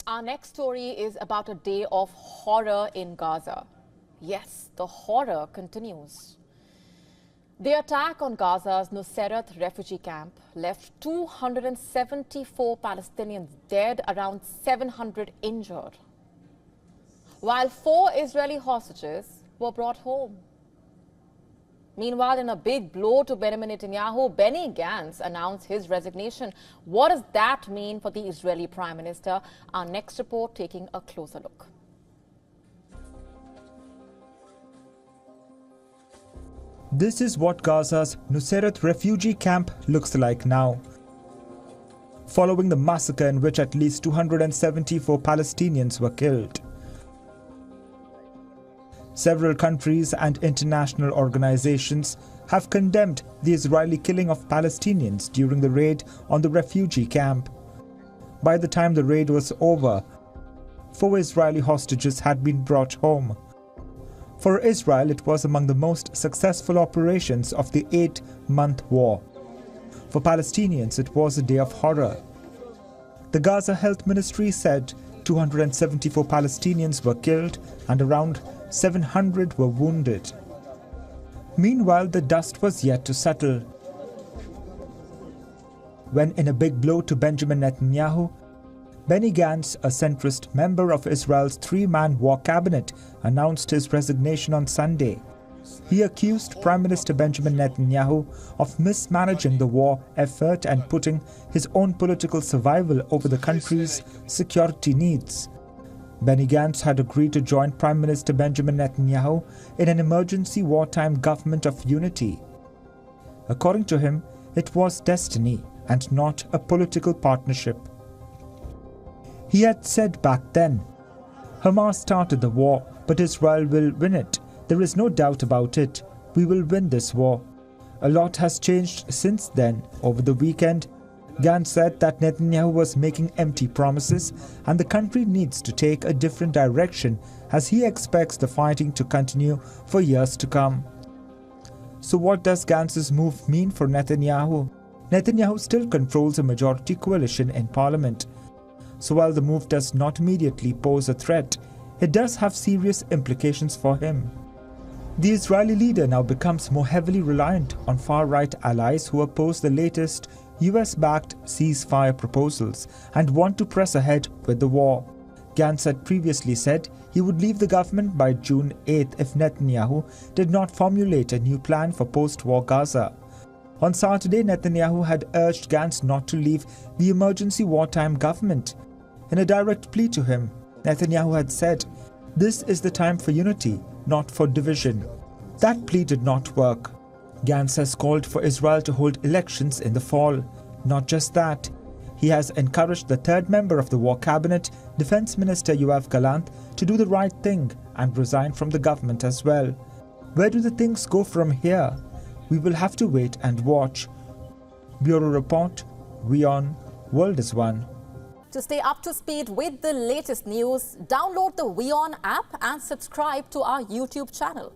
Our next story is about a day of horror in Gaza. Yes, the horror continues. The attack on Gaza's Nuseirat refugee camp left 274 Palestinians dead, around 700 injured, while 4 Israeli hostages were brought home. Meanwhile, in a big blow to Benjamin Netanyahu, Benny Gantz announced his resignation. What does that mean for the Israeli Prime Minister? Our next report taking a closer look. This is what Gaza's Nuseirat refugee camp looks like now. Following the massacre in which at least 274 Palestinians were killed. Several countries and international organizations have condemned the Israeli killing of Palestinians during the raid on the refugee camp. By the time the raid was over, 4 Israeli hostages had been brought home. For Israel, it was among the most successful operations of the 8-month war. For Palestinians, it was a day of horror. The Gaza Health Ministry said 274 Palestinians were killed and around 700 were wounded. Meanwhile, the dust was yet to settle, when in a big blow to Benjamin Netanyahu, Benny Gantz, a centrist member of Israel's 3-man war cabinet, announced his resignation on Sunday. He accused Prime Minister Benjamin Netanyahu of mismanaging the war effort and putting his own political survival over the country's security needs. Benny Gantz had agreed to join Prime Minister Benjamin Netanyahu in an emergency wartime government of unity. According to him, it was destiny and not a political partnership. He had said back then, "Hamas started the war, but Israel will win it. There is no doubt about it. We will win this war." A lot has changed since then. Over the weekend, Gantz said that Netanyahu was making empty promises and the country needs to take a different direction as he expects the fighting to continue for years to come. So what does Gantz's move mean for Netanyahu? Netanyahu still controls a majority coalition in parliament. So while the move does not immediately pose a threat, it does have serious implications for him. The Israeli leader now becomes more heavily reliant on far-right allies who oppose the latest US-backed ceasefire proposals and want to press ahead with the war. Gantz had previously said he would leave the government by June 8th if Netanyahu did not formulate a new plan for post-war Gaza. On Saturday, Netanyahu had urged Gantz not to leave the emergency wartime government. In a direct plea to him, Netanyahu had said, "This is the time for unity, not for division." That plea did not work. Gantz has called for Israel to hold elections in the fall. Not just that, he has encouraged the 3rd member of the war cabinet, Defense Minister Yoav Gallant, to do the right thing and resign from the government as well. Where do the things go from here? We will have to wait and watch. Bureau Report, WION, World is One. To stay up to speed with the latest news, download the WION app and subscribe to our YouTube channel.